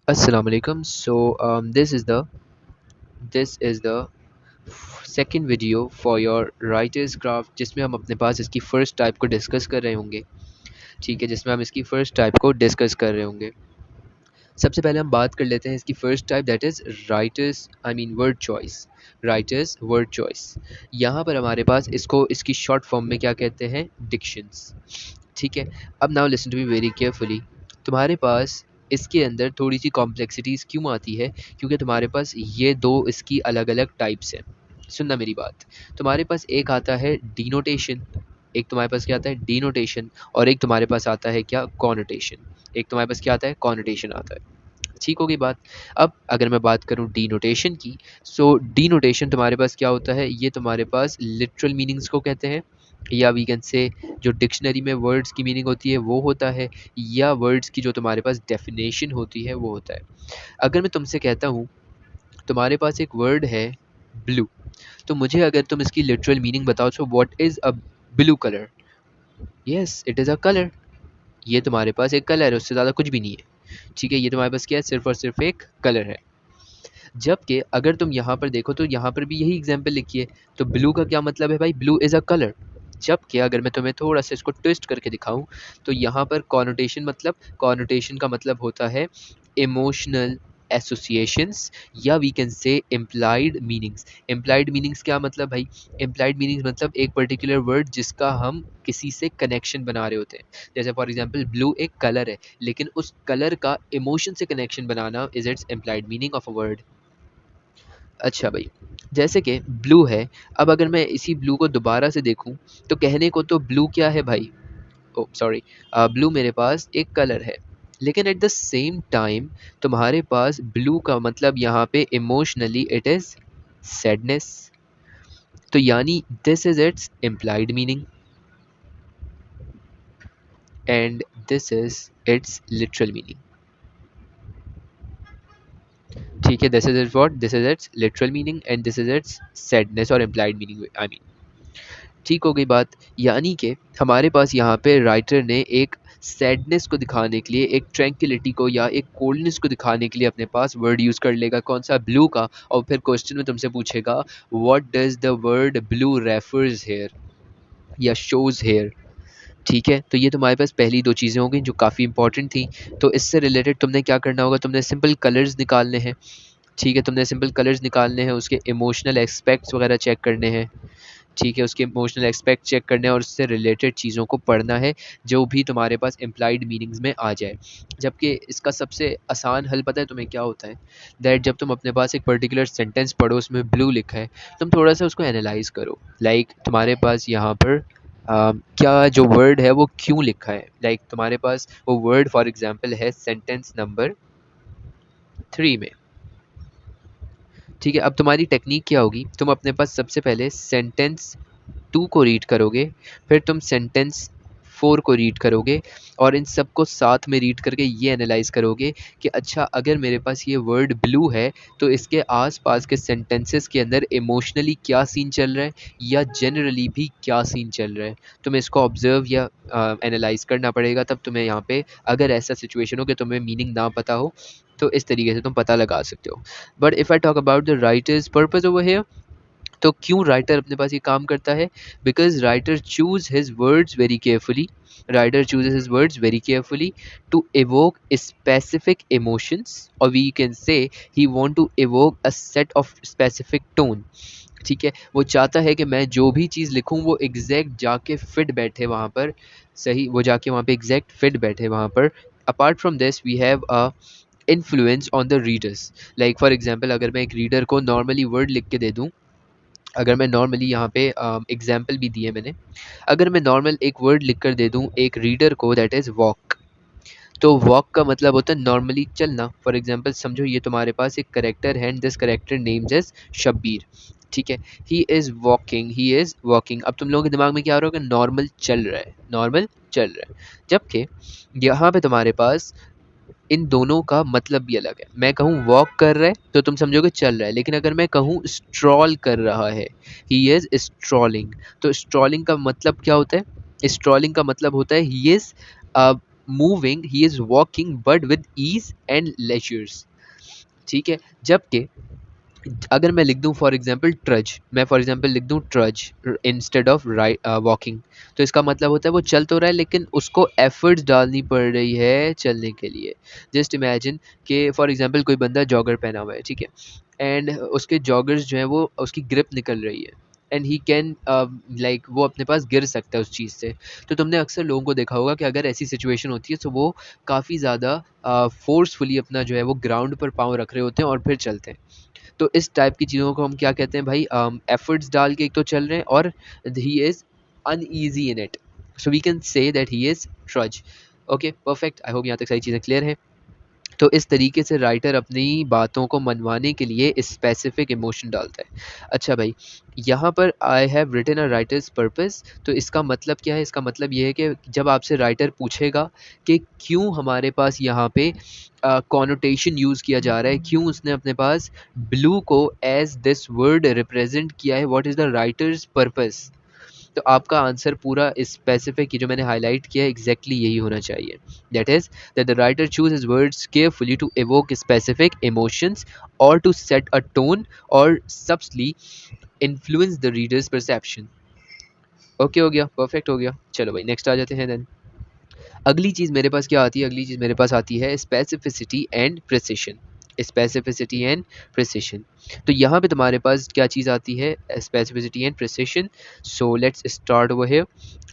Assalamu alaikum. This is the second video for your writer's craft जिसमें हम अपने पास इसकी फर्स्ट टाइप को डिस्कस कर रहे होंगे। ठीक है, जिसमें हम इसकी फर्स्ट टाइप को डिस्कस कर रहे होंगे। सबसे पहले हम बात कर लेते हैं इसकी first type, that is writers I mean word choice. Writers word choice, यहाँ पर हमारे पास इसको इसकी शॉर्ट फॉर्म में क्या कहते हैं, डिक्शंस। ठीक है, अब now listen to me very carefully. तुम्हारे पास इसके अंदर थोड़ी सी कॉम्प्लेक्सिटीज़ क्यों आती है, क्योंकि तुम्हारे पास ये दो इसकी अलग अलग टाइप्स हैं। सुनना मेरी बात, तुम्हारे पास एक आता है डिनोटेशन, एक तुम्हारे पास क्या आता है डिनोटेशन, और एक तुम्हारे पास आता है क्या, कॉनोटेशन। एक तुम्हारे पास क्या आता है, कॉनोटेशन आता है। ठीक होगी बात। अब अगर मैं बात करूं डिनोटेशन की, सो डिनोटेशन तुम्हारे पास क्या होता है, ये तुम्हारे पास लिटरल मीनिंग्स को कहते हैं, या वी कैन से जो डिक्शनरी में वर्ड्स की मीनिंग होती है वो होता है, या वर्ड्स की जो तुम्हारे पास डेफिनेशन होती है वो होता है। अगर मैं तुमसे कहता हूँ तुम्हारे पास एक वर्ड है ब्लू, तो मुझे अगर तुम इसकी लिटरल मीनिंग बताओ, so what is a blue colour. Yes, it is a colour. ये तुम्हारे पास एक कलर है, उससे ज़्यादा कुछ भी नहीं है। ठीक है, ये तुम्हारे पास क्या है, सिर्फ और सिर्फ एक कलर है। जबकि अगर तुम यहाँ पर देखो तो यहाँ पर भी यही एग्जाम्पल लिखी है। तो ब्लू का क्या मतलब है भाई, ब्लू इज़ अ कलर। जबकि अगर मैं तुम्हें थोड़ा सा इसको ट्विस्ट करके दिखाऊं, तो यहाँ पर कॉनोटेशन का मतलब होता है इमोशनल एसोसिएशंस, या we can say implied meanings. Implied meanings क्या मतलब भाई, इम्प्लाइड मीनिंग्स मतलब एक पर्टिकुलर वर्ड जिसका हम किसी से कनेक्शन बना रहे होते हैं। जैसे फॉर एग्जांपल ब्लू एक कलर है, लेकिन उस कलर का इमोशन से connection banana is it's implied meaning of a word. अच्छा भाई, जैसे कि ब्लू है, अब अगर मैं इसी ब्लू को दोबारा से देखूं, तो कहने को तो ब्लू क्या है भाई, ओ सॉरी, ब्लू मेरे पास एक कलर है, लेकिन एट द सेम टाइम तुम्हारे पास ब्लू का मतलब यहाँ पे इमोशनली इट इज़ सैडनेस। तो यानी this is it's implied meaning and this is it's literal meaning. ठीक है, this is it's what, this is it's literal meaning and this is it's sadness और इम्प्लाइड मीनिंग आई मीन। ठीक हो गई बात। यानी कि हमारे पास यहाँ पे राइटर ने एक सैडनेस को दिखाने के लिए, एक ट्रैंक्विलिटी को या एक कोल्डनेस को दिखाने के लिए अपने पास वर्ड यूज़ कर लेगा, कौन सा, ब्लू का। और फिर क्वेश्चन में तुमसे पूछेगा what does the word blue refers here या शोज हेयर। ठीक है, तो ये तुम्हारे पास पहली दो चीज़ें हो गई जो काफ़ी इंपॉर्टेंट थी। तो इससे रिलेटेड तुमने क्या करना होगा, तुमने सिंपल कलर्स निकालने हैं। ठीक है, तुमने सिंपल कलर्स निकालने हैं, उसके इमोशनल एस्पेक्ट्स वगैरह चेक करने हैं। ठीक है, उसके इमोशनल एस्पेक्ट चेक करने हैं और उससे रिलेटेड चीज़ों को पढ़ना है जो भी तुम्हारे पास इम्प्लाइड मीनिंग्स में आ जाए। जबकि इसका सबसे आसान हल पता है तुम्हें क्या होता है, दैट जब तुम अपने पास एक पर्टिकुलर सेंटेंस पढ़ो, उसमें ब्लू लिखा है, तुम थोड़ा सा उसको एनालाइज करो। लाइक तुम्हारे पास यहाँ पर क्या जो वर्ड है वो क्यों लिखा है। लाइक तुम्हारे पास वो वर्ड फॉर एग्जांपल है सेंटेंस नंबर 3 में। ठीक है, अब तुम्हारी टेक्निक क्या होगी, तुम अपने पास सबसे पहले सेंटेंस 2 को रीड करोगे, फिर तुम सेंटेंस 4 को रीड करोगे, और इन सबको साथ में रीड करके ये एनालाइज करोगे कि अच्छा अगर मेरे पास ये वर्ड ब्लू है तो इसके आसपास के सेंटेंसेस के अंदर इमोशनली क्या सीन चल रहा है या जनरली भी क्या सीन चल रहा है। तुम्हें इसको ऑब्जर्व या एनालाइज करना पड़ेगा, तब तुम्हें यहाँ पे अगर ऐसा सिचुएशन हो कि तुम्हें मीनिंग ना पता हो, तो इस तरीके से तुम पता लगा सकते हो। But if I talk about the writers purpose over here, तो क्यों राइटर अपने पास ये काम करता है, because writer choose his words very carefully. Writer chooses his words very carefully to evoke specific emotions, or we can say he want to evoke a set of specific tone। ठीक है, वो चाहता है कि मैं जो भी चीज़ लिखूं वो एग्जैक्ट जाके फिट बैठे वहाँ पर, सही वो जाके वहाँ पे एग्जैक्ट फिट बैठे वहाँ पर। Apart from this we have a influence on the readers. Like for example अगर मैं एक रीडर को नॉर्मली वर्ड लिख के दे दूँ, अगर मैं नॉर्मली यहाँ पे एग्जाम्पल भी दिए मैंने, अगर मैं नॉर्मल एक वर्ड लिख कर दे दूँ एक रीडर को, दैट इज़ वॉक। तो वॉक का मतलब होता है नॉर्मली चलना। फॉर एग्जांपल समझो ये तुम्हारे पास एक करेक्टर है and this character names is Shabbir. ठीक है, he is walking, he is walking. अब तुम लोगों के दिमाग में क्या हो रहा होगा, नॉर्मल चल रहा है, नॉर्मल चल रहा है। जबकि यहाँ पे तुम्हारे पास इन दोनों का मतलब भी अलग है। मैं कहूँ वॉक कर रहा है तो तुम समझोगे चल रहा है, लेकिन अगर मैं कहूँ स्ट्रॉल कर रहा है, ही इज़ स्ट्रॉलिंग, तो स्ट्रॉलिंग का मतलब क्या होता है, स्ट्रॉलिंग का मतलब होता है he is moving, he is walking but with ease and leisures. ठीक है, जबकि अगर मैं लिख दूं फॉर एग्जाम्पल ट्रज, मैं फॉर एग्जाम्पल लिख दूं ट्रज इंस्टेड ऑफ वॉकिंग, तो इसका मतलब होता है वो चल तो रहा है लेकिन उसको एफर्ट्स डालनी पड़ रही है चलने के लिए। जस्ट इमेजिन कि फॉर एग्जाम्पल कोई बंदा जॉगर पहना हुआ है, ठीक है, एंड उसके जॉगर्स जो है वो उसकी ग्रिप निकल रही है एंड ही कैन लाइक वो अपने पास गिर सकता है उस चीज़ से। तो तुमने अक्सर लोगों को देखा होगा कि अगर ऐसी सिचुएशन होती है तो वो काफ़ी ज़्यादा फोर्सफुली अपना जो है वो ग्राउंड पर पाँव रख रहे होते हैं और फिर चलते हैं। तो इस टाइप की चीज़ों को हम क्या कहते हैं भाई, एफर्ट्स डाल के एक तो चल रहे हैं और he is uneasy in it, so we can say that he is trudge. Okay perfect, I hope यहाँ तक सारी चीज़ें क्लियर हैं। तो इस तरीके से राइटर अपनी बातों को मनवाने के लिए स्पेसिफिक इमोशन डालता है। अच्छा भाई, यहाँ पर I have written a writer's purpose, तो इसका मतलब क्या है? इसका मतलब ये है कि जब आपसे राइटर पूछेगा कि क्यों हमारे पास यहाँ पे कॉनोटेशन यूज़ किया जा रहा है, क्यों उसने अपने पास ब्लू को एज दिस वर्ड रिप्रेजेंट किया है, what is the writers purpose, तो आपका आंसर पूरा स्पेसिफिक जो मैंने हाईलाइट किया है एग्जैक्टली यही होना चाहिए। That is that the writer choose his words carefully to evoke specific emotions और टू सेट अ टोन और subtly influence the reader's perception. Okay हो गया, परफेक्ट हो गया। चलो भाई नेक्स्ट आ जाते हैं देन। अगली चीज़ मेरे पास क्या आती है? अगली चीज़ मेरे पास आती है specificity and precision. Specificity and precision, तो यहाँ पे तुम्हारे पास क्या चीज़ आती है? Specificity and precision. So let's start over here.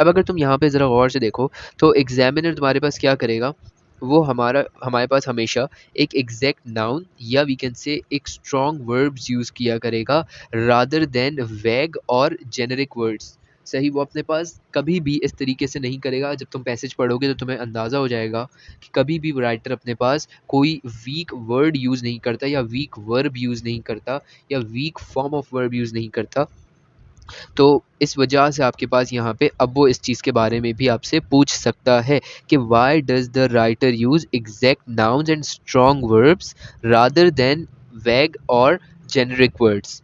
अब अगर तुम यहाँ पे ज़रा गौर से देखो तो एग्जामिनर तुम्हारे पास क्या करेगा, वो हमारे पास हमेशा एक एग्जैक्ट नाउन या वी कैन से एक स्ट्रॉन्ग वर्ब्स यूज़ किया करेगा रादर देन वैग और जेनरिक वर्ड्स। सही, वो अपने पास कभी भी इस तरीके से नहीं करेगा। जब तुम पैसेज पढ़ोगे तो तुम्हें अंदाज़ा हो जाएगा कि कभी भी राइटर अपने पास कोई वीक वर्ड यूज़ नहीं करता या वीक वर्ब यूज़ नहीं करता या weak form of verb use नहीं करता। तो इस वजह से आपके पास यहाँ पे अब वो इस चीज़ के बारे में भी आपसे पूछ सकता है कि why does the writer use exact nouns and strong verbs rather than वैग और जेनरिक वर्ड्स।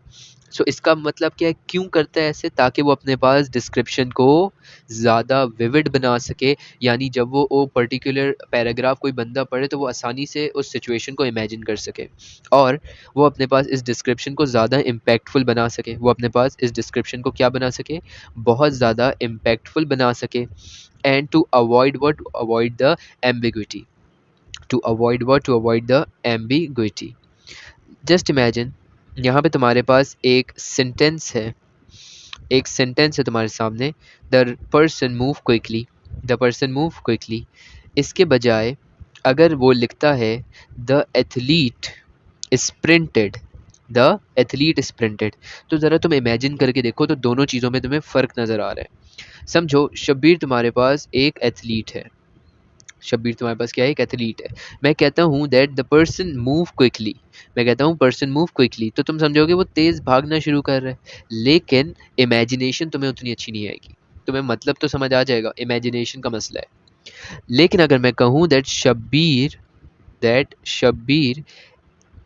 सो इसका मतलब क्या है, क्यों करता है ऐसे? ताकि वो अपने पास डिस्क्रिप्शन को ज़्यादा विविड बना सके, यानी जब वो पर्टिकुलर पैराग्राफ कोई बंदा पढ़े तो वो आसानी से उस सिचुएशन को इमेजिन कर सके और वो अपने पास इस डिस्क्रिप्शन को ज़्यादा इम्पैक्टफुल बना सके। वो अपने पास इस डिस्क्रिप्शन को क्या बना सके? बहुत ज़्यादा इम्पैक्टफुल बना सके। And to avoid what? To avoid the ambiguity. To avoid what? To avoid the ambiguity. Just imagine यहाँ पे तुम्हारे पास एक सेंटेंस है, एक सेंटेंस है तुम्हारे सामने, the person move quickly, the person move quickly. इसके बजाय अगर वो लिखता है the athlete sprinted, the athlete sprinted, तो ज़रा तुम इमेजिन करके देखो तो दोनों चीज़ों में तुम्हें फ़र्क नज़र आ रहा है। समझो शब्बीर तुम्हारे पास एक एथलीट है, शब्बीर तुम्हारे पास क्या है? एक एथलीट है। मैं कहता हूँ that the person move quickly, मैं कहता हूँ पर्सन मूव क्विकली, तो तुम समझोगे वो तेज़ भागना शुरू कर रहा है, लेकिन इमेजिनेशन तुम्हें उतनी अच्छी नहीं आएगी। तुम्हें मतलब तो समझ आ जाएगा, इमेजिनेशन का मसला है। लेकिन अगर मैं कहूँ that Shabbir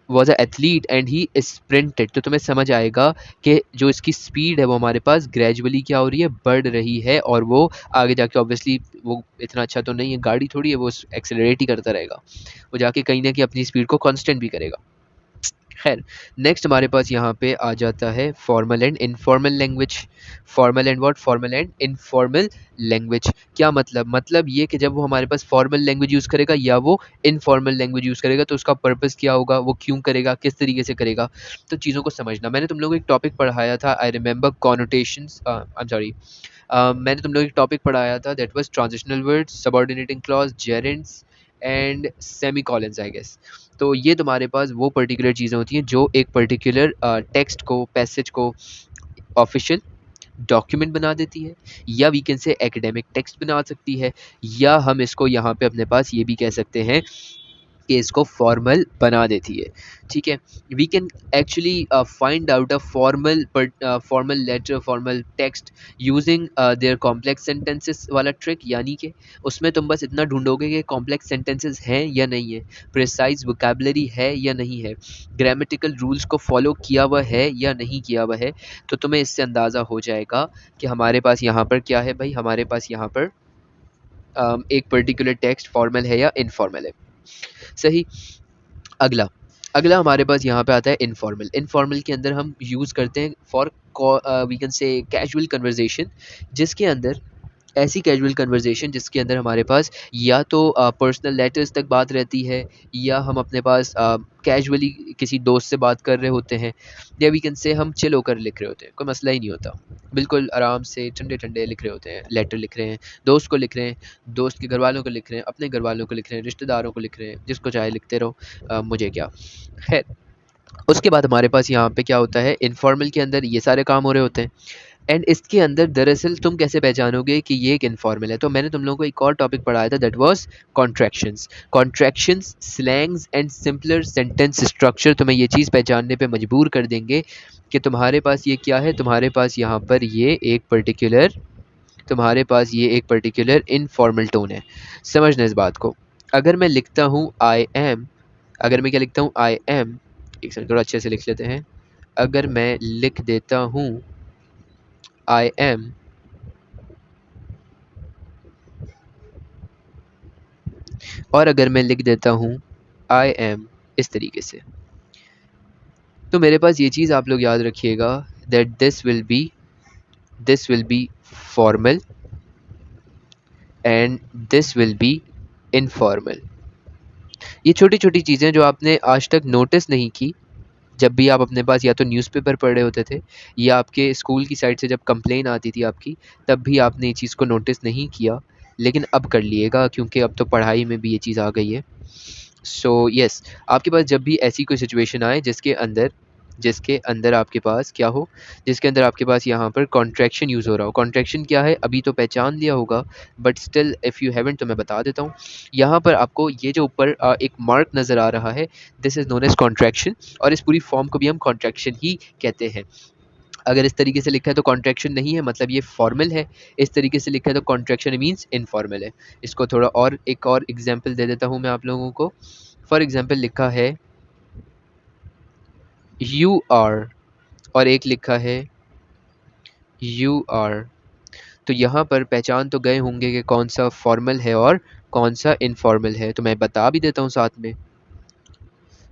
was a athlete and he sprinted, तो तुम्हें समझ आएगा कि जो इसकी स्पीड है वो हमारे पास ग्रेजुअली क्या हो रही है? बढ़ रही है, और वो आगे जाके ऑब्वियसली वो इतना अच्छा तो नहीं है, गाड़ी थोड़ी है, वो एक्सेलरेट ही करता रहेगा, वो जाके कहीं ना कहीं अपनी स्पीड को कांस्टेंट भी करेगा। खैर, नेक्स्ट हमारे पास यहाँ पे आ जाता है formal and informal language. Formal and what? Formal and informal language. क्या मतलब ये कि जब वो हमारे पास फॉर्मल लैंग्वेज यूज़ करेगा या वो इनफॉर्मल लैंग्वेज यूज़ करेगा तो उसका पर्पस क्या होगा, वो क्यों करेगा, किस तरीके से करेगा, तो चीज़ों को समझना। मैंने तुम लोगों को एक टॉपिक पढ़ाया था, I remember connotations, I am sorry, मैंने तुम लोग एक टॉपिक पढ़ाया था that was transitional words, subordinating clause, gerunds and semicolons I guess. तो ये तुम्हारे पास वो पर्टिकुलर चीज़ें होती हैं जो एक पर्टिकुलर टेक्स्ट को, पैसेज को ऑफिशियल डॉक्यूमेंट बना देती है, या we can say academic text बना सकती है, या हम इसको यहाँ पे अपने पास ये भी कह सकते हैं कि इसको फॉर्मल बना देती है। ठीक है, we can actually find out a formal letter, formal text using their complex sentences वाला ट्रिक, यानी कि उसमें तुम बस इतना ढूंढोगे कि कॉम्प्लेक्स सेंटेंसेस हैं या नहीं है, प्रिसाइज वोकैबुलरी है या नहीं है, ग्रामेटिकल रूल्स को फॉलो किया हुआ है या नहीं किया हुआ है, तो तुम्हें इससे अंदाज़ा हो जाएगा कि हमारे पास यहाँ पर क्या है भाई, हमारे पास यहाँ पर एक पर्टिकुलर टेक्स्ट फॉर्मल है या इनफॉर्मल है। सही। अगला अगला हमारे पास यहाँ पे आता है इनफॉर्मल। इनफॉर्मल के अंदर हम यूज़ करते हैं for we can say casual conversation, जिसके अंदर ऐसी कैजुअल कन्वर्सेशन जिसके अंदर हमारे पास या तो पर्सनल लेटर्स तक बात रहती है, या हम अपने पास कैजुअली किसी दोस्त से बात कर रहे होते हैं, या वी कैन से हम चिल होकर लिख रहे होते हैं, कोई मसला ही नहीं होता, बिल्कुल आराम से ठंडे ठंडे लिख रहे होते हैं, लेटर लिख रहे हैं, दोस्त को लिख रहे हैं, दोस्त के घर वालों को लिख रहे हैं, अपने घर वालों को लिख रहे हैं, रिश्तेदारों को लिख रहे हैं, जिसको चाहे लिखते रहो, मुझे क्या। खैर, उसके बाद हमारे पास यहाँ पे क्या होता है, इनफॉर्मल के अंदर ये सारे काम हो रहे होते हैं। एंड इसके अंदर दरअसल तुम कैसे पहचानोगे कि ये एक इनफॉर्मल है, तो मैंने तुम लोगों को एक और टॉपिक पढ़ाया था, that was contractions. Contractions, slangs and simpler sentence structure तुम्हें ये चीज़ पहचानने पे मजबूर कर देंगे कि तुम्हारे पास ये क्या है, तुम्हारे पास यहाँ पर ये एक पर्टिकुलर, तुम्हारे पास ये एक पर्टिकुलर इनफॉर्मल टोन है। समझना इस बात को। अगर मैं लिखता हूँ आई एम, अगर मैं क्या लिखता हूँ आई एम, एक सेकंड थोड़ा अच्छे से लिख लेते हैं। अगर मैं लिख देता हूँ आई एम, और अगर मैं लिख देता हूँ आई एम इस तरीके से, तो मेरे पास ये चीज़ आप लोग याद रखिएगा that this will be formal and this will be informal. ये छोटी छोटी चीज़ें जो आपने आज तक नोटिस नहीं की, जब भी आप अपने पास या तो न्यूज़पेपर पढ़ रहे होते थे, या आपके स्कूल की साइड से जब कंप्लेन आती थी आपकी, तब भी आपने ये चीज़ को नोटिस नहीं किया, लेकिन अब कर लिएगा क्योंकि अब तो पढ़ाई में भी ये चीज़ आ गई है। सो यस, आपके पास जब भी ऐसी कोई सिचुएशन आए जिसके अंदर आपके पास क्या हो, जिसके अंदर आपके पास यहाँ पर कॉन्ट्रैक्शन यूज़ हो रहा हो। कॉन्ट्रैक्शन क्या है अभी तो पहचान लिया होगा, but still if you haven't तो मैं बता देता हूँ। यहाँ पर आपको ये जो ऊपर एक मार्क नज़र आ रहा है, this is known as contraction, और इस पूरी फॉर्म को भी हम कॉन्ट्रैक्शन ही कहते हैं। अगर इस तरीके से लिखा है तो कॉन्ट्रैक्शन नहीं है, मतलब ये फॉर्मल है। इस तरीके से लिखा है तो कॉन्ट्रैक्शन मीन्स इनफॉर्मल है। इसको थोड़ा और एक और एग्जांपल दे देता हूँ मैं आप लोगों को। फॉर एग्जांपल लिखा है यू आर, और एक लिखा है यू आर, तो यहाँ पर पहचान तो गए होंगे कि कौन सा फॉर्मल है और कौन सा इनफॉर्मल है, तो मैं बता भी देता हूँ साथ में।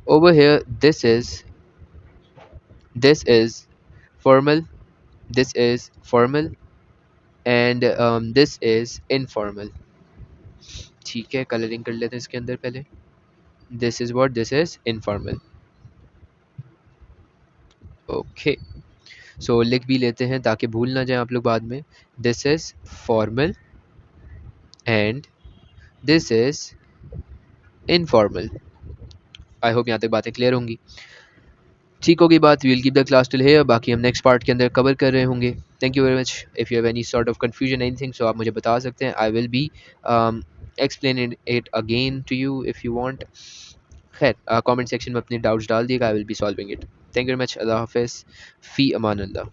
Over here this is formal, this is formal, and this is informal. ठीक है, कलरिंग कर लेते हैं इसके अंदर पहले। This is what, this is informal. Okay, so लिख भी लेते हैं ताकि भूल ना जाए आप लोग बाद में। This is formal and this is informal. I hope यहाँ तक बातें क्लियर होंगी। ठीक होगी बात, we will keep the class till here, बाकी हम नेक्स्ट पार्ट के अंदर कवर कर रहे होंगे। Thank you very much. If you have any sort of confusion anything, so आप मुझे बता सकते हैं। I will be explain it again to you if you want. खैर, कमेंट सेक्शन में अपने डाउट्स डाल दिएगा, I will be solving it. Thank you very much. अल्लाह हाफिज़, फ़ी अमान अल्लाह।